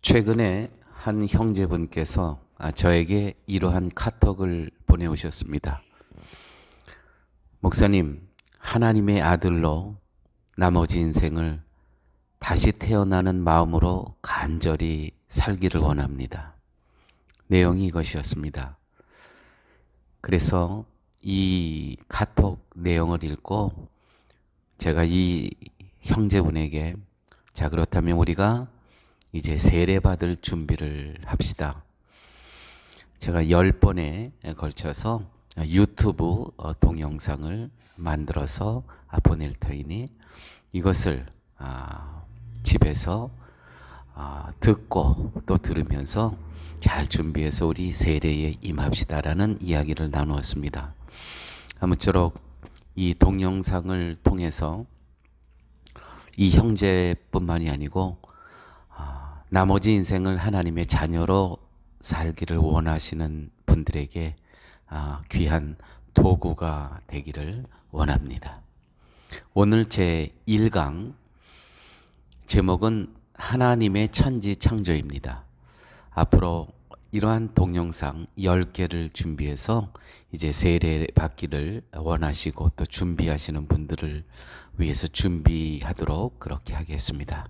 최근에 한 형제분께서 저에게 이러한 카톡을 보내오셨습니다. 목사님, 하나님의 아들로 나머지 인생을 다시 태어나는 마음으로 간절히 살기를 원합니다. 내용이 이것이었습니다. 그래서 이 카톡 내용을 읽고 제가 이 형제분에게 그렇다면 우리가 이제 세례받을 준비를 합시다. 제가 10번에 걸쳐서 유튜브 동영상을 만들어서 보낼 터이니 이것을 집에서 듣고 또 들으면서 잘 준비해서 우리 세례에 임합시다라는 이야기를 나누었습니다. 아무쪼록 이 동영상을 통해서 이 형제뿐만이 아니고 나머지 인생을 하나님의 자녀로 살기를 원하시는 분들에게 귀한 도구가 되기를 원합니다. 오늘 제 1강 제목은 하나님의 천지 창조입니다. 앞으로 이러한 동영상 10개를 준비해서 이제 세례 받기를 원하시고 또 준비하시는 분들을 위해서 준비하도록 그렇게 하겠습니다.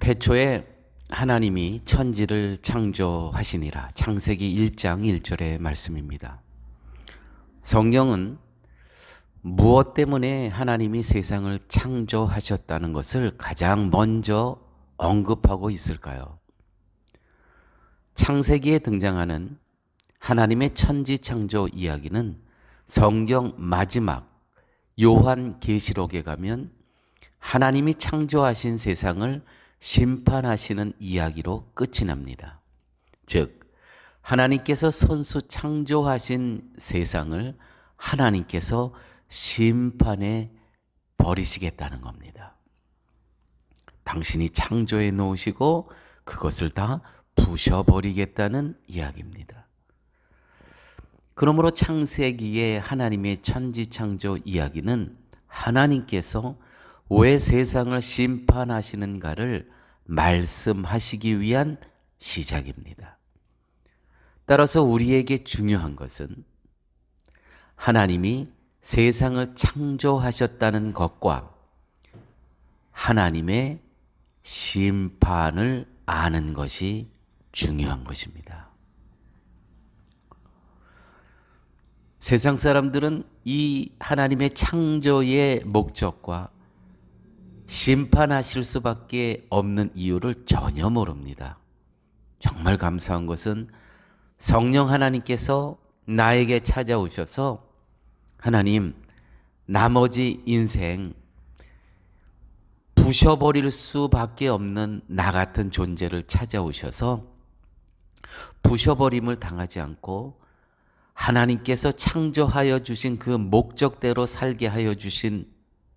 태초에 하나님이 천지를 창조하시니라. 창세기 1장 1절의 말씀입니다. 성경은 무엇 때문에 하나님이 세상을 창조하셨다는 것을 가장 먼저 언급하고 있을까요? 창세기에 등장하는 하나님의 천지 창조 이야기는 성경 마지막 요한계시록에 가면 하나님이 창조하신 세상을 심판하시는 이야기로 끝이 납니다. 즉, 하나님께서 손수 창조하신 세상을 하나님께서 심판해 버리시겠다는 겁니다. 당신이 창조해 놓으시고 그것을 다 부셔버리겠다는 이야기입니다. 그러므로 창세기의 하나님의 천지창조 이야기는 하나님께서 왜 세상을 심판하시는가를 말씀하시기 위한 시작입니다. 따라서 우리에게 중요한 것은 하나님이 세상을 창조하셨다는 것과 하나님의 심판을 아는 것이 중요한 것입니다. 세상 사람들은 이 하나님의 창조의 목적과 심판하실 수밖에 없는 이유를 전혀 모릅니다. 정말 감사한 것은 성령 하나님께서 나에게 찾아오셔서 하나님, 나머지 인생 부셔버릴 수밖에 없는 나 같은 존재를 찾아오셔서 부셔버림을 당하지 않고 하나님께서 창조하여 주신 그 목적대로 살게 하여 주신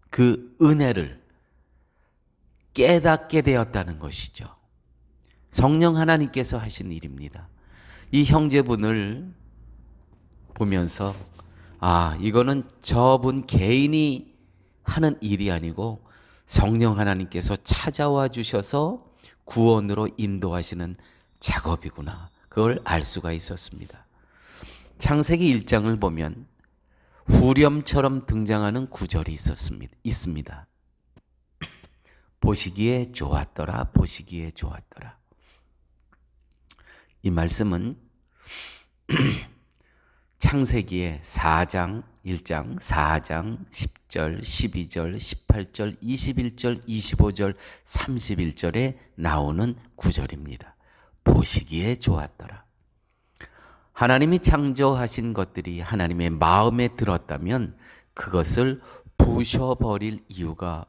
그 은혜를 깨닫게 되었다는 것이죠. 성령 하나님께서 하신 일입니다. 이 형제분을 보면서 이거는 저분 개인이 하는 일이 아니고 성령 하나님께서 찾아와 주셔서 구원으로 인도하시는 작업이구나. 그걸 알 수가 있었습니다. 창세기 1장을 보면 후렴처럼 등장하는 구절이 있습니다. 보시기에 좋았더라, 보시기에 좋았더라. 이 말씀은 창세기의 4장, 1장, 4장, 10절, 12절, 18절, 21절, 25절, 31절에 나오는 구절입니다. 보시기에 좋았더라. 하나님이 창조하신 것들이 하나님의 마음에 들었다면 그것을 부셔버릴 이유가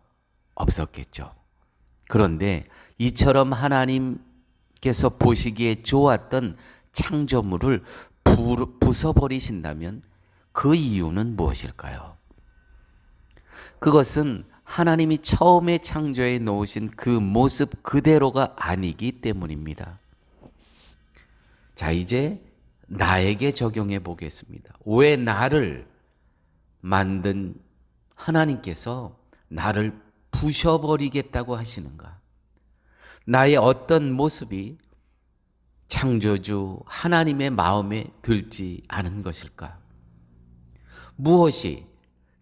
없었겠죠. 그런데 이처럼 하나님께서 보시기에 좋았던 창조물을 부숴버리신다면 그 이유는 무엇일까요? 그것은 하나님이 처음에 창조해 놓으신 그 모습 그대로가 아니기 때문입니다. 자, 이제 나에게 적용해 보겠습니다. 왜 나를 만든 하나님께서 나를 부셔버리겠다고 하시는가? 나의 어떤 모습이 창조주 하나님의 마음에 들지 않은 것일까? 무엇이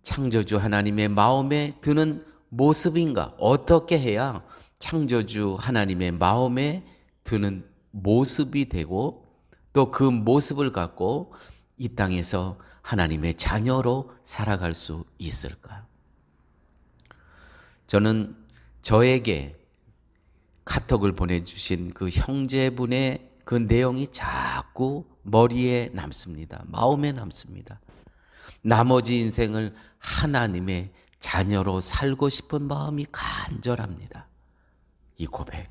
창조주 하나님의 마음에 드는 모습인가? 어떻게 해야 창조주 하나님의 마음에 드는 모습이 되고 또 그 모습을 갖고 이 땅에서 하나님의 자녀로 살아갈 수 있을까? 저는 저에게 카톡을 보내주신 그 형제분의 그 내용이 자꾸 머리에 남습니다. 마음에 남습니다. 나머지 인생을 하나님의 자녀로 살고 싶은 마음이 간절합니다. 이 고백.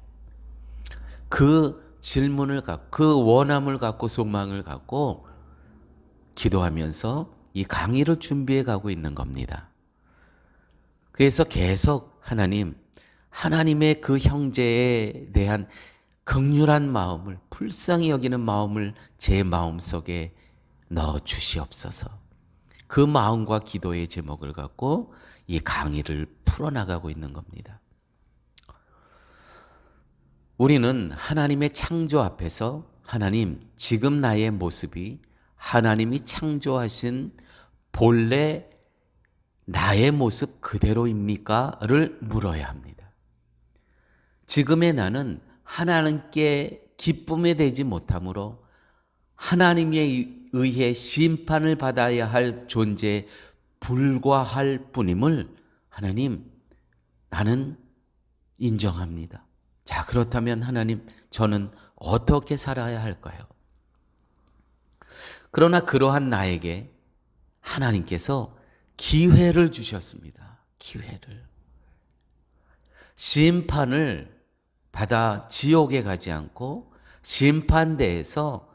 그 질문을 갖고, 그 원함을 갖고, 소망을 갖고 기도하면서 이 강의를 준비해 가고 있는 겁니다. 그래서 계속 하나님의 그 형제에 대한 긍휼한 마음을, 불쌍히 여기는 마음을 제 마음속에 넣어 주시옵소서. 그 마음과 기도의 제목을 갖고 이 강의를 풀어나가고 있는 겁니다. 우리는 하나님의 창조 앞에서 하나님, 지금 나의 모습이 하나님이 창조하신 본래 나의 모습 그대로입니까? 를 물어야 합니다. 지금의 나는 하나님께 기쁨이 되지 못하므로 하나님에 의해 심판을 받아야 할 존재에 불과할 뿐임을 하나님, 나는 인정합니다. 자, 그렇다면 하나님, 저는 어떻게 살아야 할까요? 그러나 그러한 나에게 하나님께서 기회를 주셨습니다. 기회를. 심판을 받아 지옥에 가지 않고 심판대에서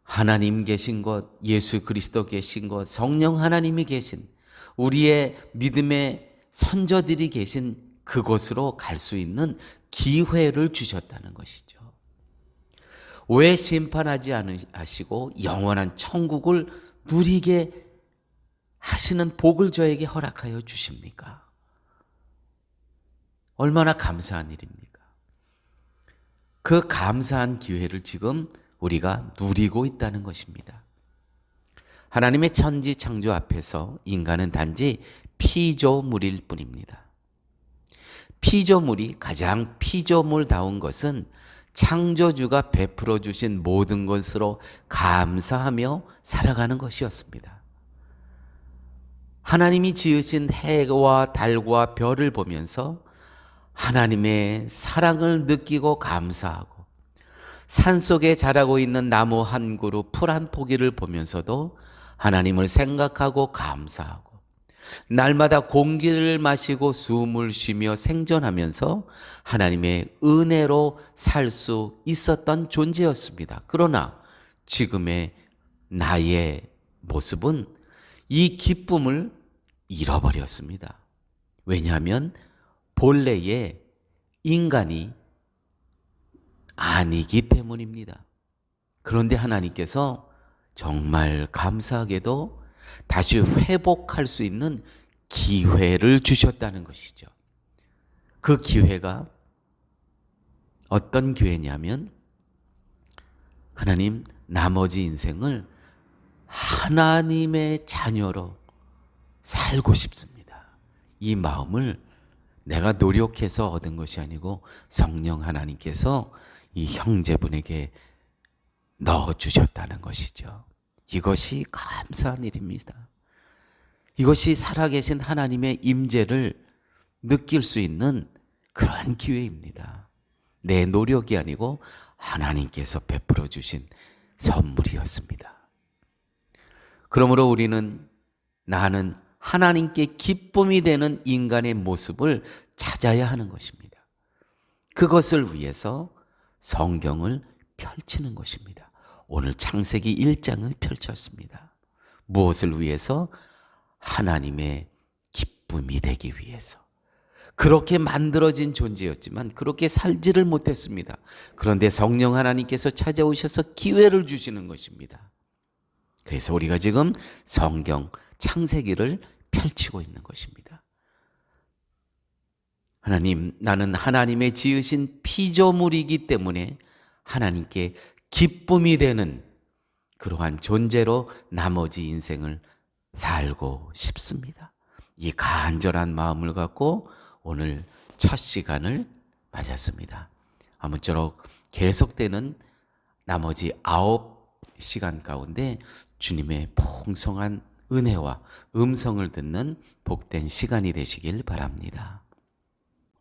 하나님 계신 것, 예수 그리스도 계신 것, 성령 하나님이 계신 우리의 믿음의 선조들이 계신 그곳으로 갈 수 있는 기회를 주셨다는 것이죠. 왜 심판하지 않으시고 영원한 천국을 누리게 하시는 복을 저에게 허락하여 주십니까? 얼마나 감사한 일입니까? 그 감사한 기회를 지금 우리가 누리고 있다는 것입니다. 하나님의 천지 창조 앞에서 인간은 단지 피조물일 뿐입니다. 피조물이 가장 피조물다운 것은 창조주가 베풀어 주신 모든 것으로 감사하며 살아가는 것이었습니다. 하나님이 지으신 해와 달과 별을 보면서 하나님의 사랑을 느끼고 감사하고, 산속에 자라고 있는 나무 한 그루, 풀 한 포기를 보면서도 하나님을 생각하고 감사하고, 날마다 공기를 마시고 숨을 쉬며 생존하면서 하나님의 은혜로 살 수 있었던 존재였습니다. 그러나 지금의 나의 모습은 이 기쁨을 잃어버렸습니다. 왜냐하면 본래의 인간이 아니기 때문입니다. 그런데 하나님께서 정말 감사하게도 다시 회복할 수 있는 기회를 주셨다는 것이죠. 그 기회가 어떤 기회냐면, 하나님, 나머지 인생을 하나님의 자녀로 살고 싶습니다. 이 마음을 내가 노력해서 얻은 것이 아니고 성령 하나님께서 이 형제분에게 넣어주셨다는 것이죠. 이것이 감사한 일입니다. 이것이 살아계신 하나님의 임재를 느낄 수 있는 그러한 기회입니다. 내 노력이 아니고 하나님께서 베풀어 주신 선물이었습니다. 그러므로 나는 하나님께 기쁨이 되는 인간의 모습을 찾아야 하는 것입니다. 그것을 위해서 성경을 펼치는 것입니다. 오늘 창세기 1장을 펼쳤습니다. 무엇을 위해서? 하나님의 기쁨이 되기 위해서. 그렇게 만들어진 존재였지만 그렇게 살지를 못했습니다. 그런데 성령 하나님께서 찾아오셔서 기회를 주시는 것입니다. 그래서 우리가 지금 성경 창세기를 펼치고 있는 것입니다. 하나님, 나는 하나님의 지으신 피조물이기 때문에 하나님께 기쁨이 되는 그러한 존재로 나머지 인생을 살고 싶습니다. 이 간절한 마음을 갖고 오늘 첫 시간을 맞았습니다. 아무쪼록 계속되는 나머지 9시간 가운데 주님의 풍성한 은혜와 음성을 듣는 복된 시간이 되시길 바랍니다.